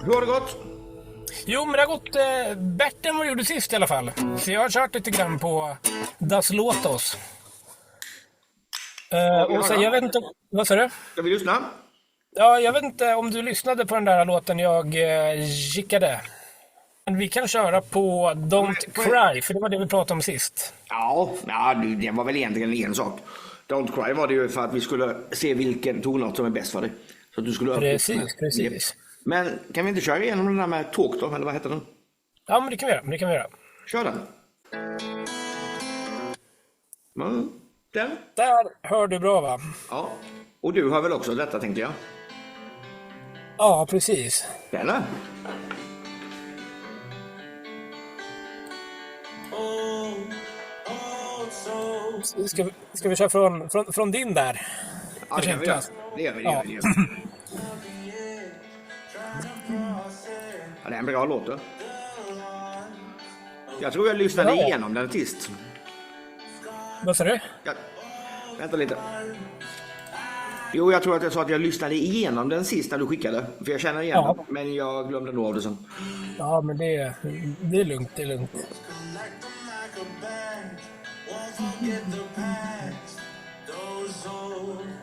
Hur har det gått? Jo, men det har gått bättre än vad det gjorde sist i alla fall. Så jag har kört lite grann på Das Låtos. Och så jag vet inte... Vad sa du? Ska vi lyssna? Ja, jag vet inte om du lyssnade på den där låten jag skickade. Men vi kan köra på Don't Cry, för det var det vi pratade om sist. Ja, det var väl egentligen en sak. Don't Cry var det ju för att vi skulle se vilken tonart som är bäst för dig. Så att du skulle Precis. Men kan vi inte köra igenom den där med Talk då, eller vad heter den? Ja, men det kan vi göra. Kör den. Den? Där hör du bra, va? Ja. Och du hör väl också detta, tänkte jag? Ja, precis. Eller? Ska vi köra från din där? Ja, det gör vi. Ja, det är en bra låt då. Jag tror jag lyssnade igenom den sist. Vad sa du? Ja. Vänta lite. Jo, jag tror att jag sa att jag lyssnade igenom den sist när du skickade. För jag känner igen den, men jag glömde nog av det sen. Ja, men det är lugnt, det är lugnt.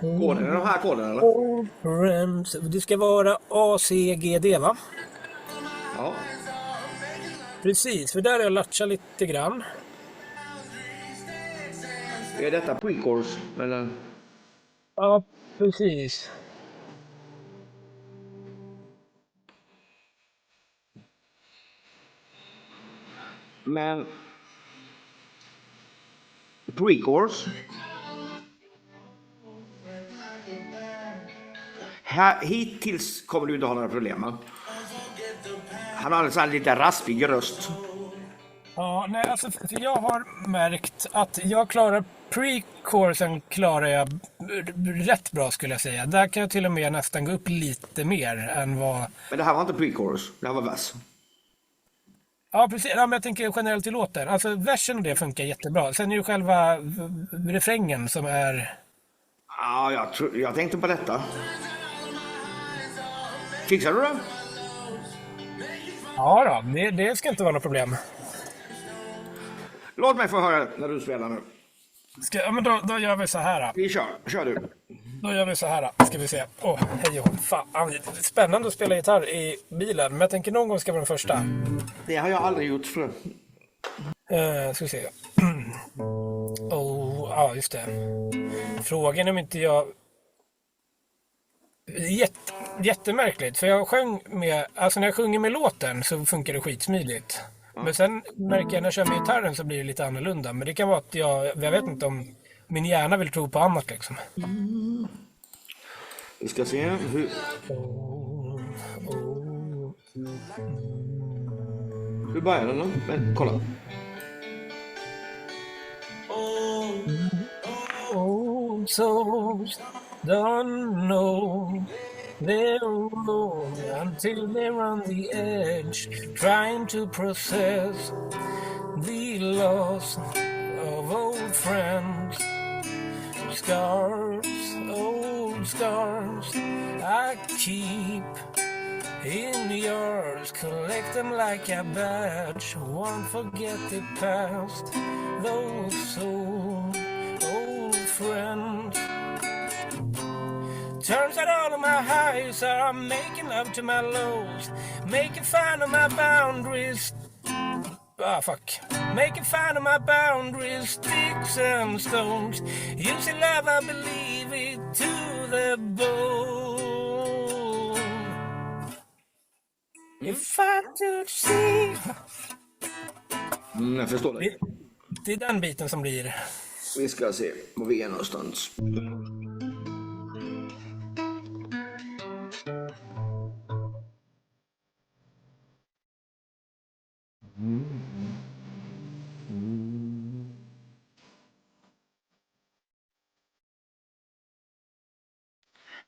Koden är de här koden, eller? Det ska vara ACGD, va? Ja. Precis, för där har jag latchat lite grann. Är detta pre-chorus, eller? Ja, precis. Men pre-chorus. Hittills kommer du inte ha några problem med. Han har en sån här lite raspig röst. Ja, nej, alltså för jag har märkt att jag klarar pre-chorusen klarar jag rätt bra, skulle jag säga. Där kan jag till och med nästan gå upp lite mer än vad... Men det här var inte pre-chorus, det här var vers. Ja, precis. Ja, men jag tänker generellt i låten. Alltså versen och det funkar jättebra. Sen är det själva refrängen som är... Ja, jag tänkte på detta. Fixar du det? Ja då, det ska inte vara något problem. Låt mig få höra när du spelar nu. Ja, men då gör vi så här. Vi kör du. Då gör vi så här, ska vi se. Hej och fan. Spännande att spela gitarr i bilen, men jag tänker någon gång ska vara den första. Det har jag aldrig gjort för. Ska vi se. Ja, just det. Frågan om inte jag... Jättemärkligt, för jag sjöng med... Alltså när jag sjunger med låten så funkar det skitsmidigt. Men sen märker jag när jag kör med gitarren så blir det lite annorlunda. Men det kan vara att jag vet inte om min hjärna vill tro på annat liksom. Vi ska se hur... Hur börjar den då? Men kolla. Old souls don't know their road until they're on the edge, trying to process the loss of old friends. Scars, old scars, I keep in yours, collect them like a badge. Won't forget the past, those old friends. Turns out all of my highs are making love to my lows, making fun of my boundaries. Making fun of my boundaries, sticks and stones. Using love, I believe it to the bone. If I could see... Jag förstår det. Det är den biten som blir... Vi ska se var vi är någonstans.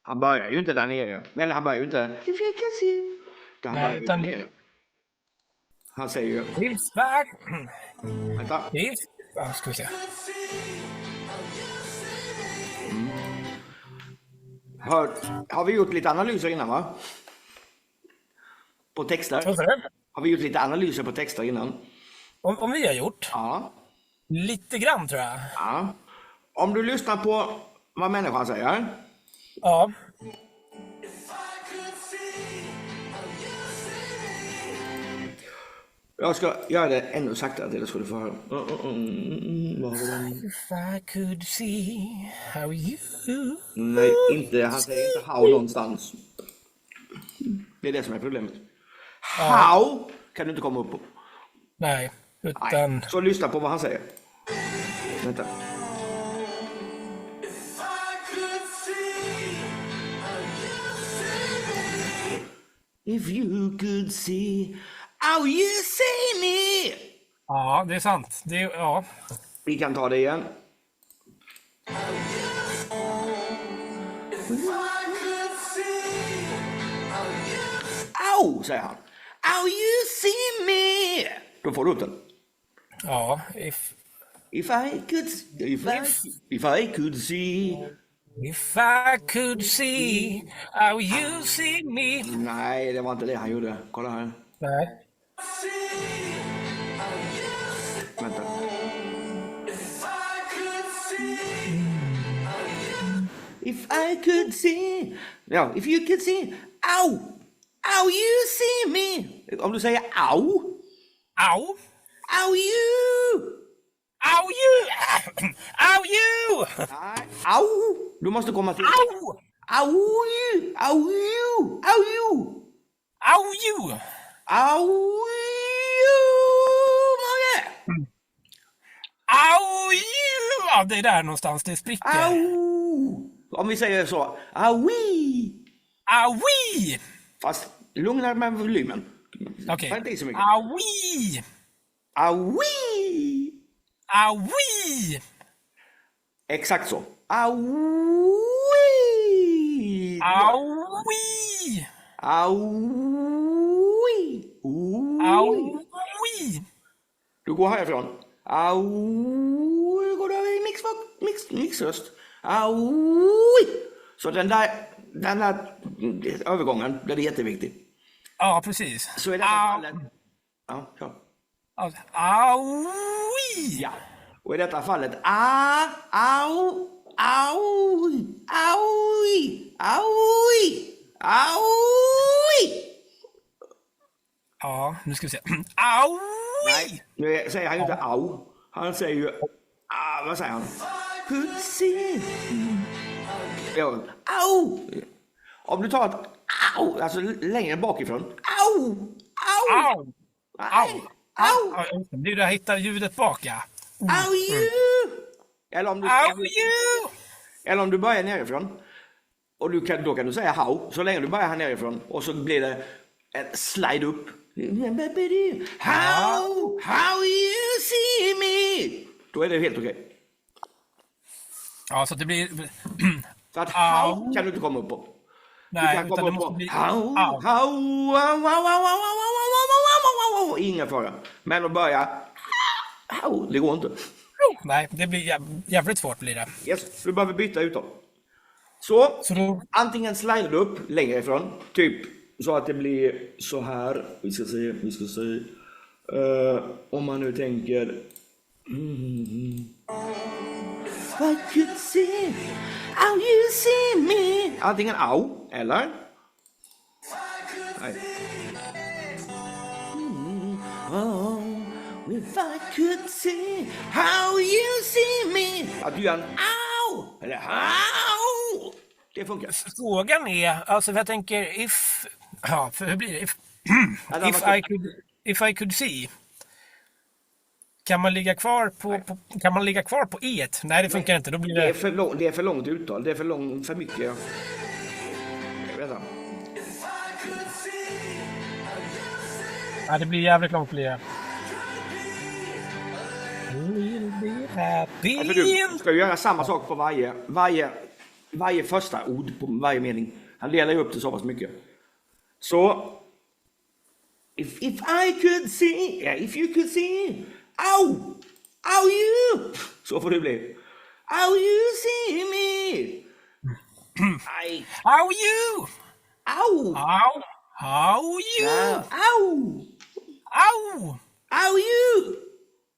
Han börjar ju inte där nere. Eller han börjar ju inte... Han börjar ju där nere. Han säger ju... Vänta. Ja, ska vi se. Har vi gjort lite analyser innan, va? på texter. Vad sa du? Har vi gjort lite analyser på texter innan? Om vi har gjort? Ja. Lite grann tror jag. Ja. Om du lyssnar på vad människan säger. Ja. Jag ska göra det ännu saktare till det ska du få höra. If I could see how you... Nej, inte, han säger inte how någonstans. Det är det som är problemet. How kan du inte komma upp på. Nej, utan... Nej. Så lyssna på vad han säger. Vänta. If you could see how you see me. Ja, det är sant. Det är, ja. Vi kan ta det igen. Au, säger han. How you see me. Då får du upp den. Ja, If I could see. If I could see how you see me. Nej, det var inte det han gjorde. Kolla här. Nej. Vänta. If I could see. Ja, if you could see. Au! How you see me. Om du säger au. Au! How you. Au you! Au you! Nej, au. Du måste komma till. Au! Au you. Au you. Au you. Au you! Au you. Mogge. Au you! Ja, det är där någonstans det spricker. Au. Om vi säger så. Aui. Aui! Fast lugnare med volymen. Okej. Ta inte i så mycket. Aui! Aui. Aui! Exakt så. Aui. Aui! Aui. Aui! Du går härifrån. Aui. Du går över i mixröst. Aui. Så den där övergången blir jätteviktig. Ja, precis. Så är det fallet. Ja, klar. Aui! Ja. Och i detta fallet au, aui, aui, aui, aui. Ja, nu ska vi se. Aui! Nej, nu säger han ju inte au. Han säger ju vad säger han? Could see. Ja, au. Om du tar ett au, alltså längre bakifrån. Au, au. Au! Au! Au. Det är där jag hittar ljudet bak, ja. Au you. Eller om du börjar nerifrån. Och då kan du säga how. Så länge du börjar här nerifrån. Och så blir det ett slide upp. How you see me. Då är det helt okej. Ja, så att det blir... För att how kan du inte komma upp på. Nej, du kan utan komma det upp på måste bli... how. Inga fara. Men att börja how, det går inte. Nej, det blir jävligt svårt blir det. Yes, du behöver byta ut dem. Så då... antingen slider du upp längre ifrån, typ så att det blir så här. Vi ska se. Om man nu tänker I could see how you see me. Antingen au, eller nej. If I could see how you see me. Att du gör en au eller how. Det funkar. Frågan är, alltså jag tänker if... Ja, för hur blir det? If I could see. Kan man ligga kvar på e-et? Nej, det funkar inte. Då blir det... Det är för långt uttal. Det är för mycket. Jag vet inte. Ja, det blir jävligt långt blir det. We'll be happy. Alltså du ska ju göra samma sak på varje första ord på varje mening. Han delar ju upp det så pass mycket. Så if I could see, if you could see, au you. Så får det bli. How you see me. How you? Au. How you? Au! Au! Au you!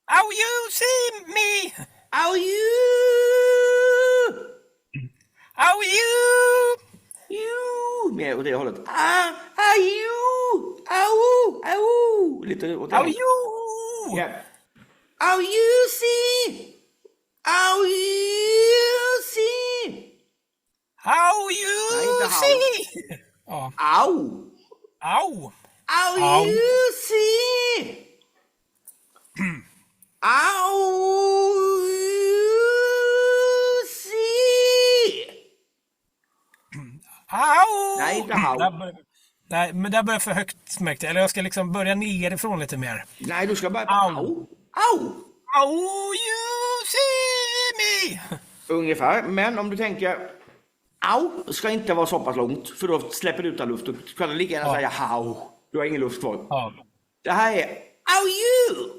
How you see me? Au you! How you? You! Mer åt det hållet. You! Au! Au! Lite åt det How hållet. you? Ja. Au you see! Au you see! How you Nej, inte how. see? Ja. Au! Au! Au Au. you see! Au you see! Au! Nej, inte how. Nej, men där börjar för högt märkte jag. Eller jag ska liksom börja nerifrån lite mer. Nej, du ska börja på Au. au. Au! How you see me? Ungefär, men om du tänker au ska inte vara så pass långt för då släpper du ut all luft. Du kan lika gärna säga how. Du har ingen luft kvar. Ja. Det här är au you!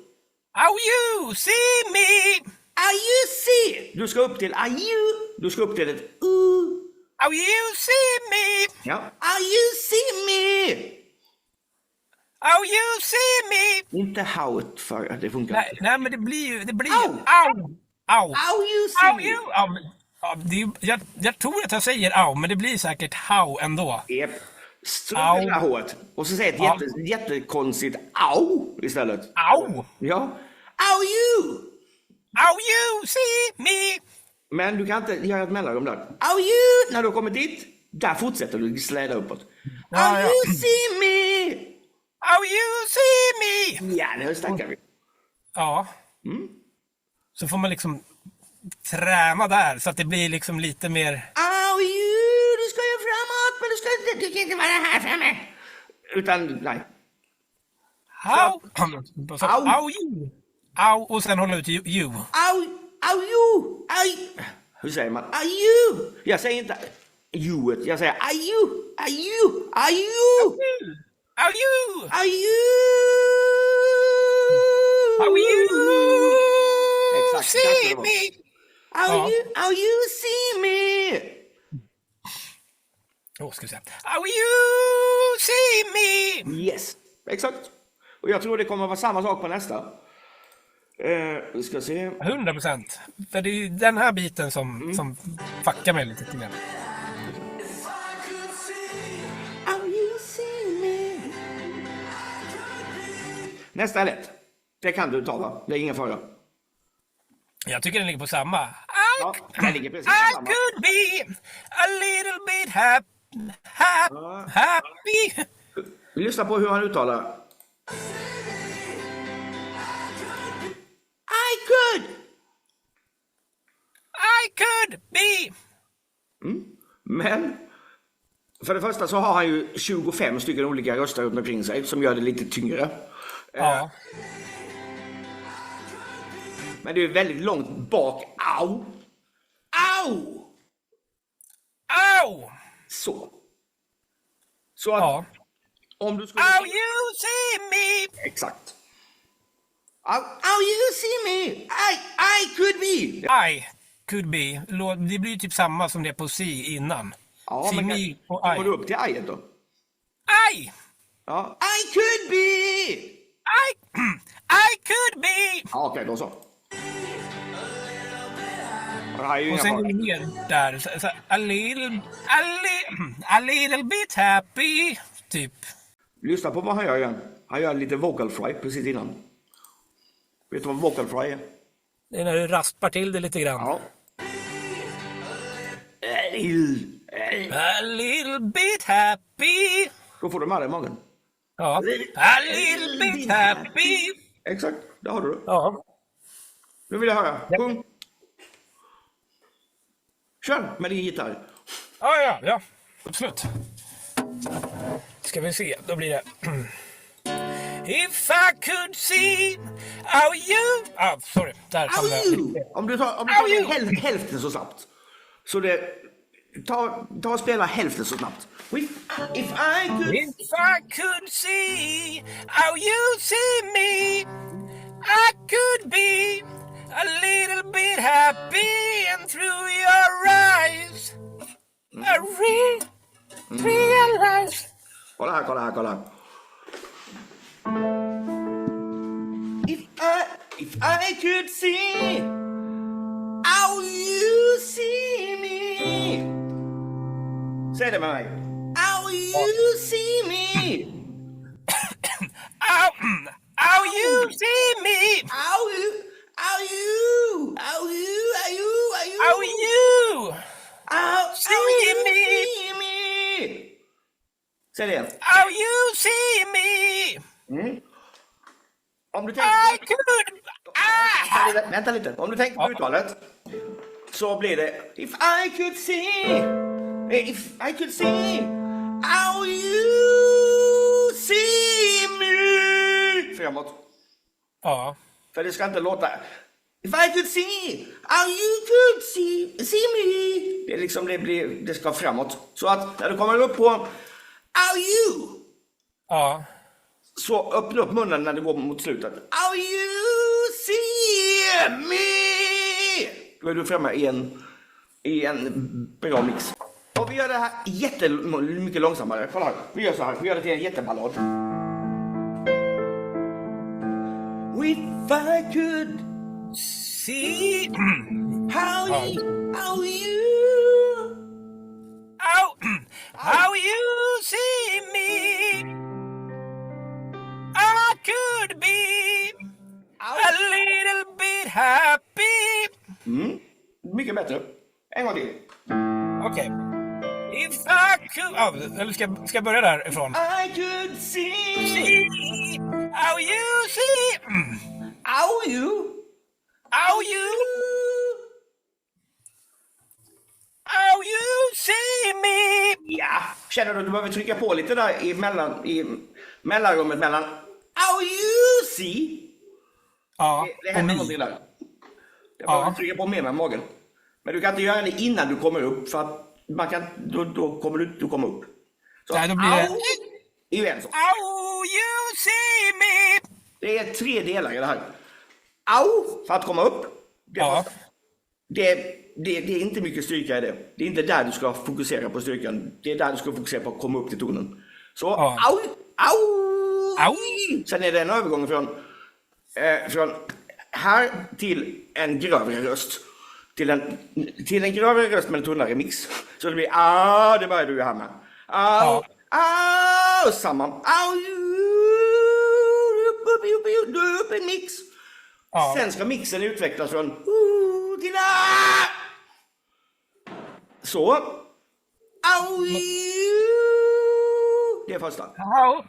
How you see me? Au you see! Du ska upp till au you. Du ska upp till ett How you see me? Ja. Au you see me! How you see me? Inte howet för att det funkar. Nej, men det blir ju... Au. Au! Au! Au you see How me! you? Ja, men, ja, det är, jag tror att jag säger au, men det blir säkert how ändå. Japp. Strunt i det här håret. Och så säg ett jättekonstigt au istället. Au! Ja. Au you! How you see me? Men du kan inte göra ett mellanrum där. Au you! När du kommer dit, där fortsätter du släda uppåt. Au you see me! How you see me? Ja, nu snackar vi. Ja. Så får man liksom träna där så att det blir liksom lite mer... Au you! Du ska ju framåt, men du kan inte vara här framme. Utan, nej. How? Au. How you? Au, och sen hålla ut you. Au you! Ai. Hur säger man? Au you! Jag säger inte youet, jag säger au you! Au you! Au you! How you? Au you! How you Exakt, där see ska det vara. me? How you see me? Ska vi se. How you see me? Yes, exakt. Och jag tror det kommer att vara samma sak på nästa. Vi ska se. 100%. För det är ju den här biten som fuckar mig lite till. How you see me? Nästa är lätt. Det kan du ta, va? Det är ingen fara. Jag tycker den ligger på samma. Ja, den ligger precis på I samma. could be a little bit happy. Lyssna på hur han uttalar. I could be. Men för det första så har han ju 25 stycken olika röster runt omkring sig som gör det lite tyngre. Ja. Men det är väldigt långt bak. Au! Au! Au! Så att Ja. om du skulle... How you see me? Exakt. How you see me? I could be. I could be. Det blir ju typ samma som det på see innan. Ja, See men me och går du I. upp till ajet då? I! Ja. I could be. I could be! Ja, okej, då så. Och det här är ju Och inga sen fara. går vi ner där. Så a little bit happy. Typ. Lyssna på vad han gör igen. Han gör lite vocal fry precis innan. Vet du vad vocal fry är? Det är när du raspar till det lite grann. Ja. A little bit happy. Då får du med dig i magen. Ja. A little bit happy. Exakt, det har du. Ja. Nu vill jag höra. Sjung. Kör med din gitarr. Ja. Absolut. Ska vi se, då blir det... If I could see how you... sorry. Där hamnade jag. Om du tar hälften så snabbt. Så det... Ta och spela hälften så snabbt. If I could see how you see me, I could be a little bit happy, and through your eyes I realize Kolla här. If I could see how you see me. Säg det med mig. How you see me. How you see me. How you see me. Säg det. How you see me. Om du tänker... I could... Vänta lite. Om du tänker på uttalet så blir det if I could see how you see me. Framåt. Ja. För det ska inte låta if I could see how you could see me. Det är liksom det ska framåt. Så att när du kommer upp på how you, Ja. så öppna upp munnen när du går mot slutet. How you see me. Då är du framme i en bra mix. Och vi gör det här mycket långsammare. Kolla här. Vi gör så här. Vi gör det till en jätteballad. If I could See... how you How you see me. I could be a little bit happy. mycket bättre. En gång till. Okej. If I could... eller ska jag börja därifrån? I could see See how you see... how you see me. ja, känner du behöver trycka på lite där i mellanrummet mellan how you see. Ja, Det händer någonting där. Jag behöver trycka på mer med magen. Men du kan inte göra det innan du kommer upp för att man kan då kommer du komma upp. Så nej, då blir det... igen så. How you see me. Det är 3 delar i det här. Au, för att komma upp. Det är inte mycket styrka i det. Det är inte där du ska fokusera på styrkan. Det är där du ska fokusera på att komma upp till tonen. Så, au. Sen är det en övergång från här till en grövre röst. Till en grövre röst med en tunnare mix. Så det blir det börjar du här med. Samma. Upp en mix. Sen ska mixen utvecklas från till så. Det är första. How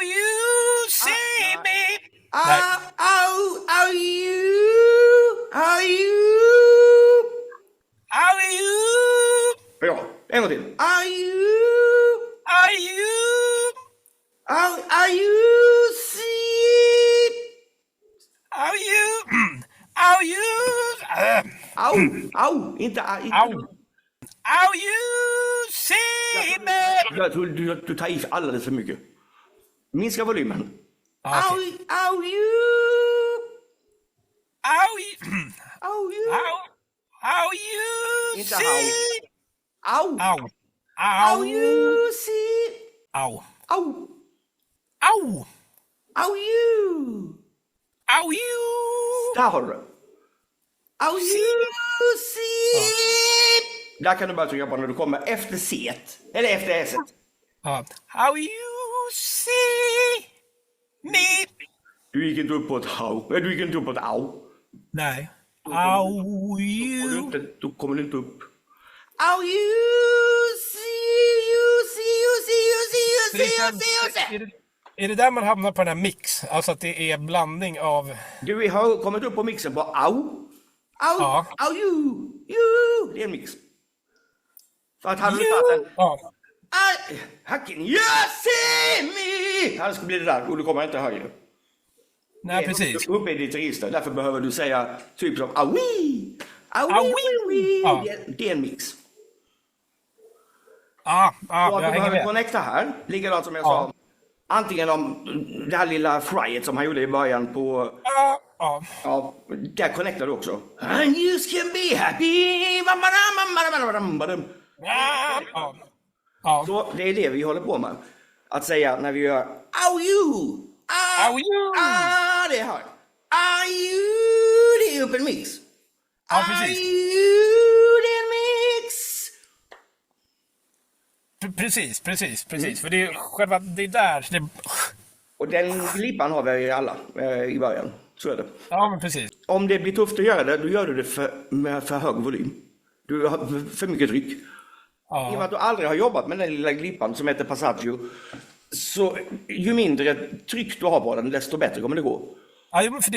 you see me. How you. Bra. En gång till. How you see. Inte How you see me. Jag tror du tar i alldeles för mycket. Minska volymen. How you Inte see. How you see. How you. Där har du det. How you see. Där kan du bara trycka på när du kommer efter C-et. Eller efter S-et. How you see me. Du gick inte upp på ett how. Du gick inte upp på ett au. Nej. How you. Då kommer du inte upp. How you see. Är det där man hamnar på den här mix? Alltså att det är blandning av... Du har kommit upp på mixen på au. Au you. Det är en mix. För att hade du tagit den... How can you see me? Annars blir det där och du kommer inte högre. Nej, precis. Uppe i ditt register. Därför behöver du säga typ som awi. Det är en mix. Jag du hänger behöver med. connecta här. Likadant som jag sa. Antingen om det här lilla fryet som han gjorde i början på... Ja, där connectar du också. And you can be happy. Så det är det vi håller på med. att säga när vi gör Are you? Are you? Det är här. Are you? Det är upp en mix. Ja, precis. Are you? Det är en mix. Precis. För det är själva, det är där. Det... Och den glippan har vi alla i början. Så är det. Ja, men precis. Om det blir tufft att göra det, då gör du det med för hög volym. Du har för mycket tryck. Ja. I och med att du aldrig har jobbat med den lilla glippan som heter passaggio, så ju mindre tryck du har på den, desto bättre kommer det gå. Ja, men för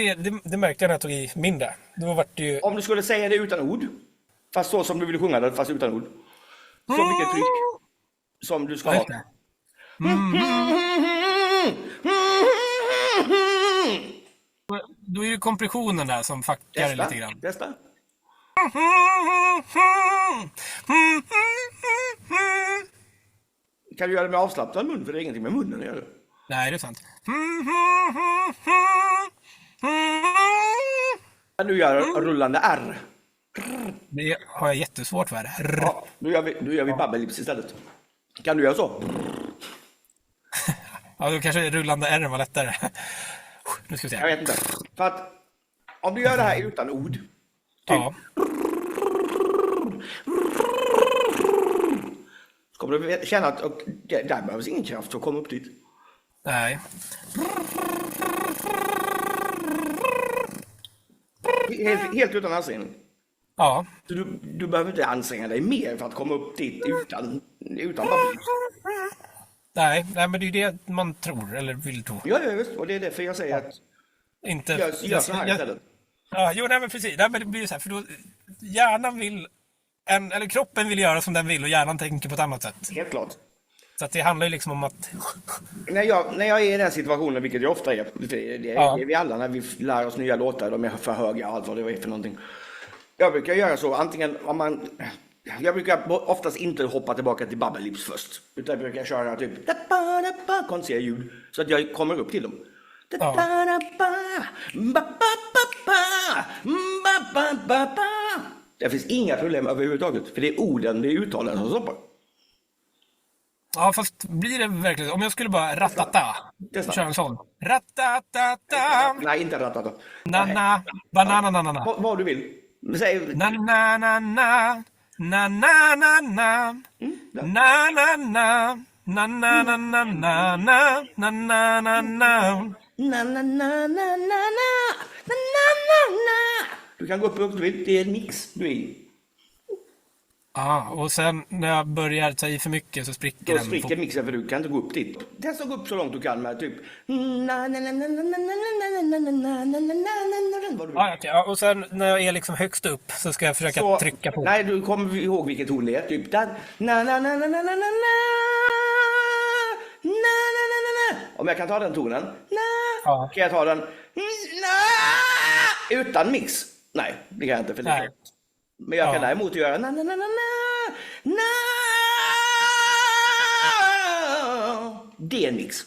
det märkte jag när jag tog i mindre. Då var det ju... Om du skulle säga det utan ord, fast så som du vill sjunga det, fast utan ord. Så mycket tryck som du ska ha. Då är det kompressionen där som fuckar lite grann. Testa. Kan du göra det med avslappnad mun? För det är ingenting med munnen att göra. Nej, det är sant. Kan du göra rullande R? Det har jag jättesvårt för. Ja, då gör vi babbelips istället. Kan du göra så? Ja, då kanske rullande R var lättare. Nu ska vi se. Jag vet inte. För att om du gör det här utan ord. Ja. Så kommer du känna att där behövs ingen kraft för att komma upp dit. Nej. Helt utan ansträngning. Ja. Så du behöver inte anstränga dig mer för att komma upp dit utan babbelips. Nej, men det är ju det man tror, eller vill tro. Ja, visst. Och det är därför jag säger att Inte... gör så här istället. Ja, nej men precis. Nej, men det blir ju så här, för då hjärnan vill... eller kroppen vill göra som den vill och hjärnan tänker på ett annat sätt. Helt klart. Så att det handlar ju liksom om att... När jag är i den situationen, vilket jag ofta är, det är vi alla när vi lär oss nya låtar, de är för höga, allt vad det är för någonting. Jag brukar göra så, antingen om man... Jag brukar oftast inte hoppa tillbaka till babbelips först. Utan jag brukar köra typ konstiga ljud, så att jag kommer upp till dem. Det finns inga problem överhuvudtaget, för det är orden, det är uttalen som stoppar. Ja, fast blir det verkligen... Om jag skulle bara ratata. Köra en sån. Ratata. Nej, inte ratata. Na-na. Banana-na-na-na. Vad du vill. Säg... Na-na-na-na. Na-na-na-na. Na-na-na. Na-na-na-na-na. Na-na-na-na. Du kan gå upp och det är en mix du är i. Ja, och sen när jag börjar ta i för mycket så spricker Då den. spricker mixen för du kan inte gå upp dit. Den som går upp så långt du kan med typ... Ja, och sen när jag är liksom högst upp så ska jag försöka trycka på. Nej, du kommer ihåg vilket ton det är. Typ där. Om jag kan ta den tonen. Ja. Kan jag ta den utan mix? Nej, det kan jag inte för det. Men jag kan däremot göra det är en mix.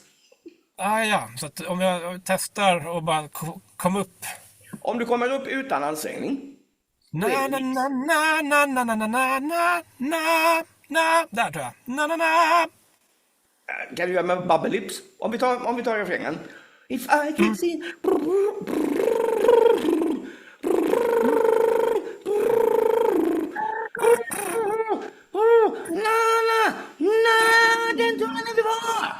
Ja, så att om jag testar och bara kom upp. Om du kommer upp utan ansträngning. Na na na na na na na na na na na. Där tror jag. Na na na. Kan du göra med babbelips? Om vi tar refrängen. If I can see. Den tonen är vi var.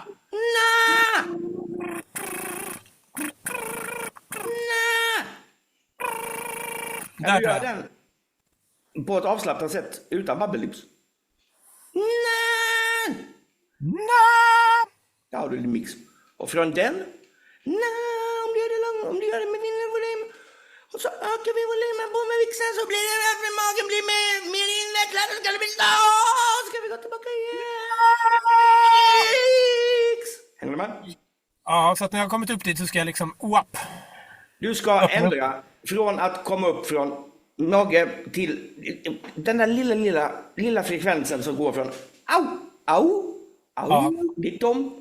Kan du göra den på ett avslappnat sätt utan babbelips? Där har du en mix. Och från den om du gör det långt, om du gör det med mindre volym och så ökar vi volymen på med vixen så blir det att magen blir mer invecklad och så ska det bli så ska vi gå tillbaka igen. Hänger du med? Ja, så att när jag har kommit upp dit så ska jag liksom up. Du ska ändra från att komma upp från mage till den där lilla frekvensen som går från au,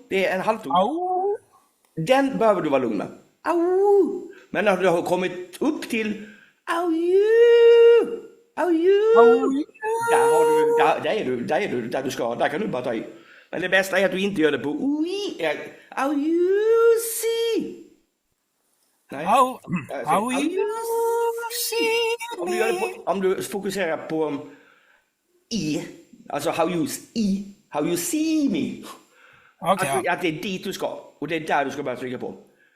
det är en halvton. Au. Den behöver du vara lugn med. Au. Men när du har kommit upp till au, där är du där du ska. Där kan du bara ta i. Men det bästa är att du inte gör det på oi. How you see. Nej. How you see Om du, gör det på, om du fokuserar på i, alltså how you see me. Okej, Att det är dit du ska. Och det är där du ska börja trycka på.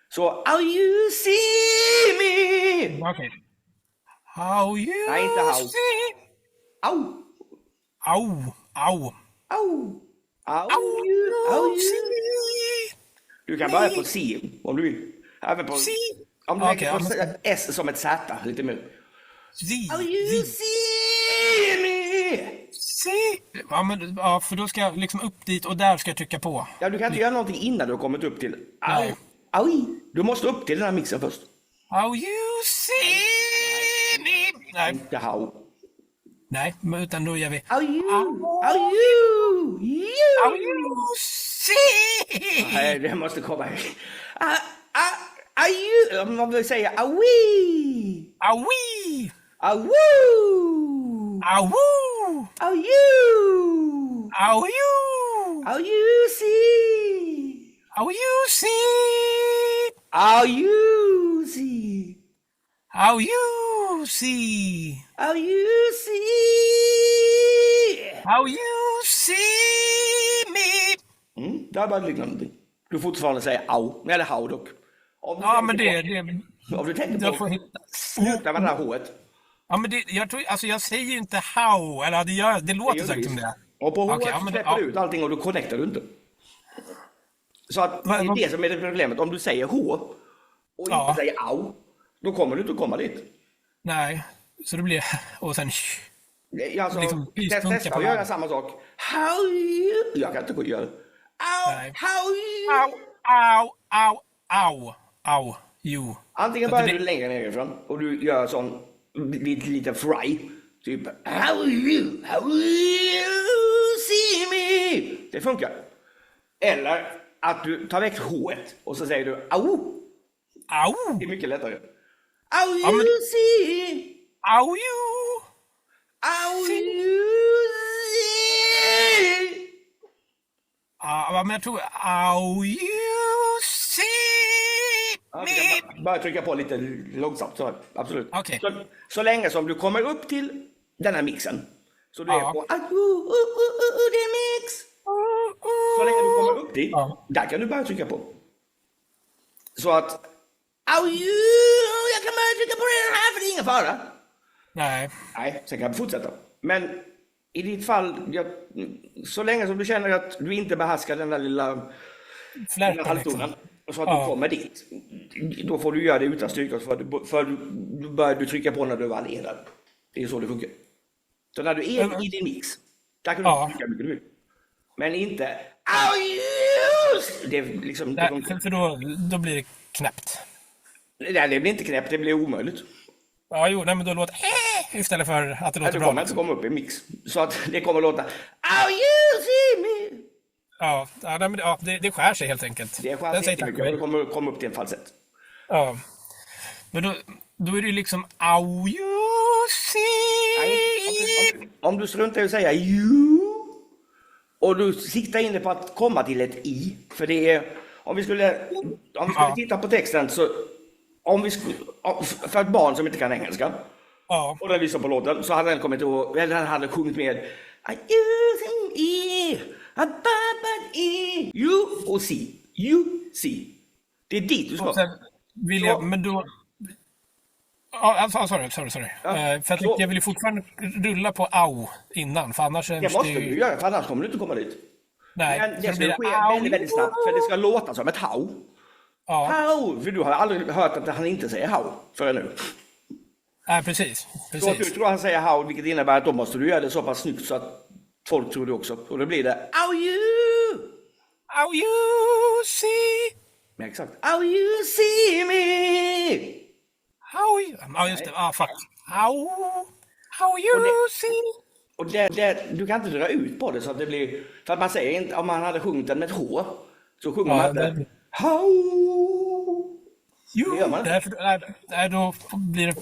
Så how you see me. okej. How you Nej, inte how. see. Au. Au. Au. How you see. Du kan börja på C om du vill. Även på, See. om du Okej, lägger på ja, men- S som ett Z lite mer. See. How you see me. See. Ja, för då ska jag liksom upp dit och där ska jag trycka på. Ja, du kan inte göra någonting innan du har kommit upp till. Nej. Au. Du måste upp till den här mixen först. How you see me. Nej, Inte how. men utan då gör vi How you how you see. Nej, det måste komma. Om vi säger awi. Awi. Awu. Awu. How you. How you. How you see. How you see. How you see. How you see. How you see. How you see me. Där börjar det likna någonting. Du får fortfarande säga au. Eller how dock. Om du Ja, tänker men på- Om du tänker jag får på... hitta. Sluta med det här h-et. Ja, men jag tror, alltså jag säger ju inte how, eller det låter säkert som det. Och på Okej, h-et ja, men släpper du ut allting och då connectar du inte. Så att det är det som är det problemet. Om du säger h och inte säger au, då kommer du inte att komma dit. Nej, så det blir, och sen Alltså, liksom pyspunka testa på att göra vägen. samma sak. How you... Jag kan inte gå och göra det. Nej. How you... Au, you. Antingen Så att börjar det du längre nerifrån och du gör sån lite fry. Typ how you see me. Det funkar. Eller att du tar väck h-et och så säger du au. Au, Det är mycket lättare. How Ja, men- you see. au, you. How you see. Ja, men jag tror, au, you see Ja, me. du kan bara börja trycka på lite långsamt, så absolut. Okej. Så länge som du kommer upp till den här mixen. Så du Ja. är på det är mix. Så länge du kommer upp dit, Ja. där kan du börja trycka på. Så att, jag kan börja trycka på den här för det är ingen fara. Nej, Nej, sen kan du fortsätta. Men i ditt fall, så länge som du känner att du inte behärskar den där lilla flärpen halvtonen, liksom. så att Ja. du kommer dit, då får du göra det utan styrka, för du börjar du trycka på när du väl är där. Det är så det funkar. Så när du är i din mix, där kan du Ja. trycka mycket du vill. Men inte det är liksom, det, Nej, för då blir det knäppt. det blir inte knäppt, det blir omöjligt. Ja, jo, nej, men då låter istället för att det Du låter kommer bra. inte komma upp i mix. Så att det kommer låta how you see me. Ja, nej, men det skär sig helt enkelt. Det är Den chans säger tack jättemycket och och det hej. kommer komma upp till en falsett. Ja. Men då är det ju liksom au you see. Om du struntar i att säga you och du siktar in det på att komma till ett i, för det är, om vi skulle titta på texten, så för ett barn som inte kan engelska Ja, och den lyssnar på låten, så hade den kommit ihåg, eller den hade sjungit med you och see, you see. Det är dit du ska. och sen vill jag, men då... Ja, sorry. För så- jag vill ju fortfarande rulla på au innan, för annars... Det måste du göra, för annars kommer du inte komma dit. Nej, Men det så ska blir ske au. väldigt, väldigt snabbt, för det ska låta som ett how. Ja, How! För du har aldrig hört att han inte säger how förrän nu. nej, precis. Så att du tror han säger how, vilket innebär att då måste du göra det så pass snyggt så att folk tror det också. Och då blir det how you! Au you see. Ja, exakt. How you see me! How you... Ja, just det. Fuck. How Och you det- see. Och du kan inte dra ut på det så att det blir... För att man säger inte, om man hade sjungit den med ett H, så sjunger man inte det- how! Jo, Det gör man. nej, då blir det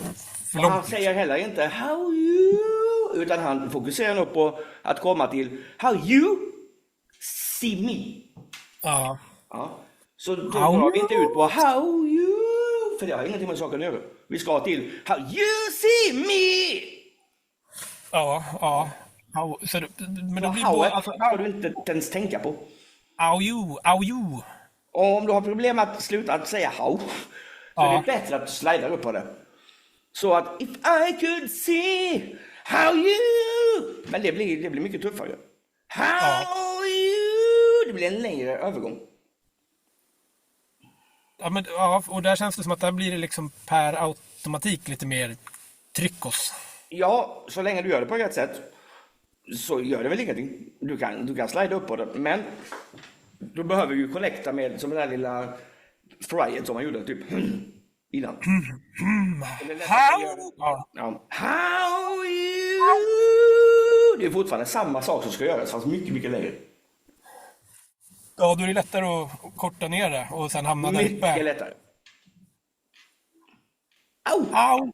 för Och han långt. säger heller inte how you, utan han fokuserar nog på att komma till how you see me. Ja. Ja. Så då drar vi inte ut på how you, för det har ingenting med saken att göra. Vi ska till how you see me. Ja. Så det, men då blir Howet alltså, ska du inte ens tänka på. au you. Och om du har problem att sluta att säga how, så är det bättre att du slidar upp på det. Så att if I could see how you, men det blir mycket tuffare. How you, det blir en längre övergång. Ja, och där känns det som att där blir det liksom per automatik lite mer tryckos. Ja, så länge du gör det på rätt sätt så gör det väl ingenting. Du kan slida upp på det, men då behöver du ju connecta med som den där lilla fryet som man gjorde typ innan. How you, det är fortfarande samma sak som ska göras fast mycket, mycket längre. Ja, då är det lättare att korta ner det och sen hamna där uppe. Mycket lättare. Au!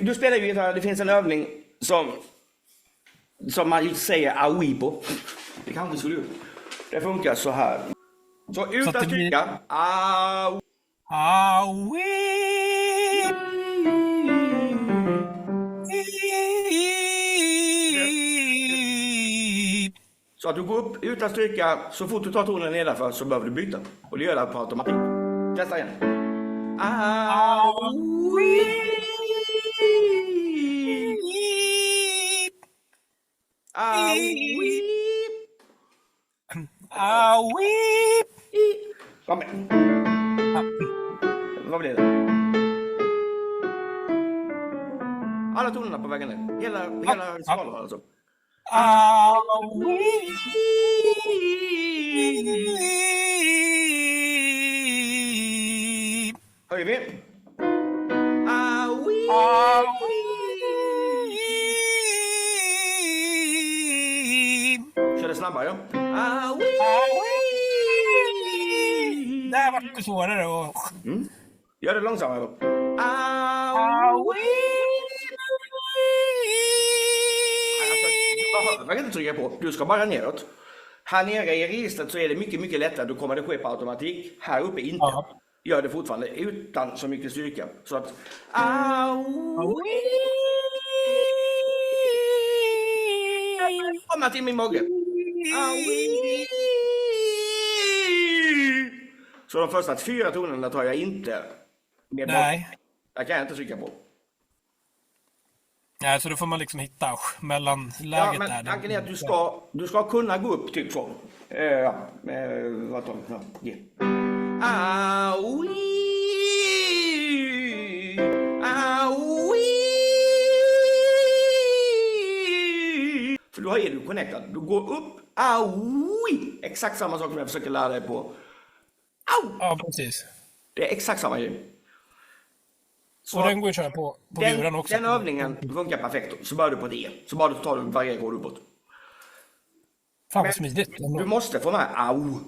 Du spelar ju gitarr, det finns en övning som man säger aui på. Det kanske skulle gjort. Det funkar så här. Så utan stryka. Au! Aui! Så att du går upp utan stryka, så fort du tar tonen nedanför så behöver du byta. Och det gör det på automatik. Testa igen. Aui! Aui! Aui! Kom igen. Vad blir det? Alla tonerna på vägen ner. Hela skalan alltså. Aui! Höjer vi. Aui! Kör det snabbare. Aui! Det här var lite svårare och... Gör det långsammare. Aui! Alltså, du behöver inte trycka på. Du ska bara neråt. Här nere i registret så är det mycket, mycket lättare. Då kommer det ske på automatik. Här uppe inte. Ja. Gör det fortfarande utan så mycket styrka. Så att... Aui! Komma till min mage. Aui! Så de första 4 tonerna tar jag inte med. Nej. Jag kan inte trycka på. Nej, så då får man liksom hitta mellanläget där. Tanken är att du ska kunna gå upp typ så. Vad tar vi? Ja. Aui! Aui! För då är du connectad. Du går upp. Aui! Exakt samma sak som jag försöker lära dig på. Au! Ja, precis. Det är exakt samma grej. Så och den går ju att köra på buren också. Den övningen funkar perfekt. Så börjar du på det. Så bara du tar varje gård uppåt. Fan vad smidigt. Du måste få med au.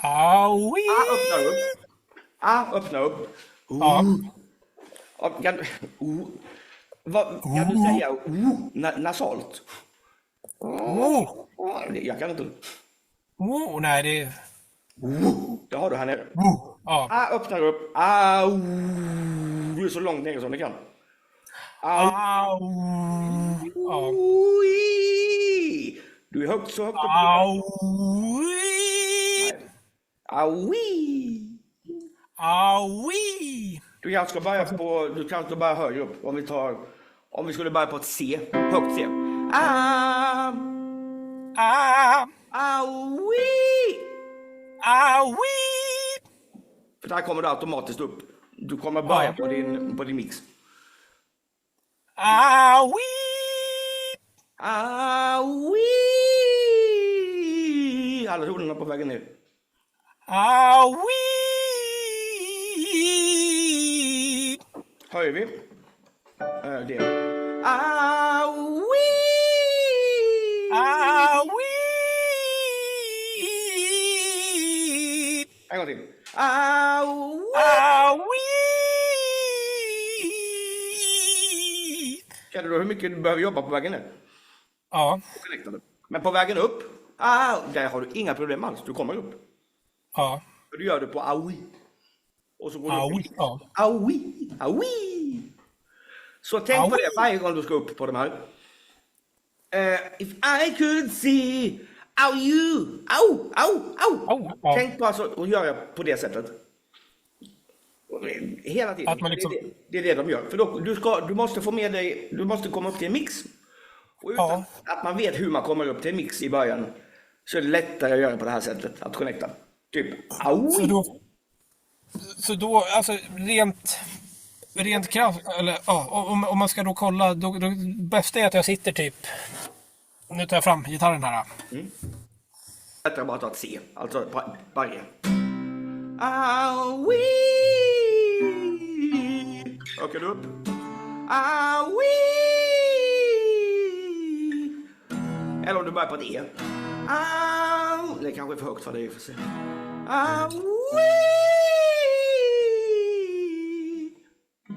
Aui! Öppnar upp. Öppnar upp. Ja. Kan du säga nasalt? Jag kan inte. Nej, det är... Det har du här nere. Ja. Öppnar upp. Au. Du är så långt ner som du kan. Au. Ja. Du är så högt upp. Aui! Du kanske ska börja högre upp. Om vi skulle börja på ett C, högt C. Aui! För där kommer du automatiskt upp. Du kommer börja på din mix. Aui! Alla tonerna på vägen ner. Höjer vi. Det. En gång till. Känner du hur mycket du behöver jobba på vägen ner? Ja. Men på vägen upp, där har du inga problem alls. Du kommer upp. Ja. Du gör det på aui. Och så går du Aui. upp. Ja. Aui. Så tänk på det varje gång du ska upp på de här. If I could see how you... Au. Ja. Tänk på alltså att göra på det sättet. Hela tiden. Att man liksom... Det är det de gör. För då, du måste få med dig... Du måste komma upp till en mix. Och utan att man vet hur man kommer upp till en mix i början så är det lättare att göra på det här sättet. Att connecta. Typ aui. Så då alltså rent kraft, eller ja, om man ska då kolla, då bästa är att jag sitter typ, nu tar jag fram gitarren här. Lättare bara att ta ett C, alltså varje. Aui. Ökar du upp. Aui. Eller om du börjar på ett E. Det är kanske är för högt för dig för sig.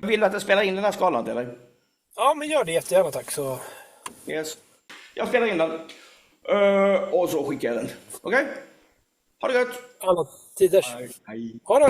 Vill du att jag spelar in den här skalan eller? Ja, men gör det jättegärna tack så. Yes. Jag spelar in den. Och så skickar jag den. Okej? Ha det gött! Alla tiders. Hej. Ha det.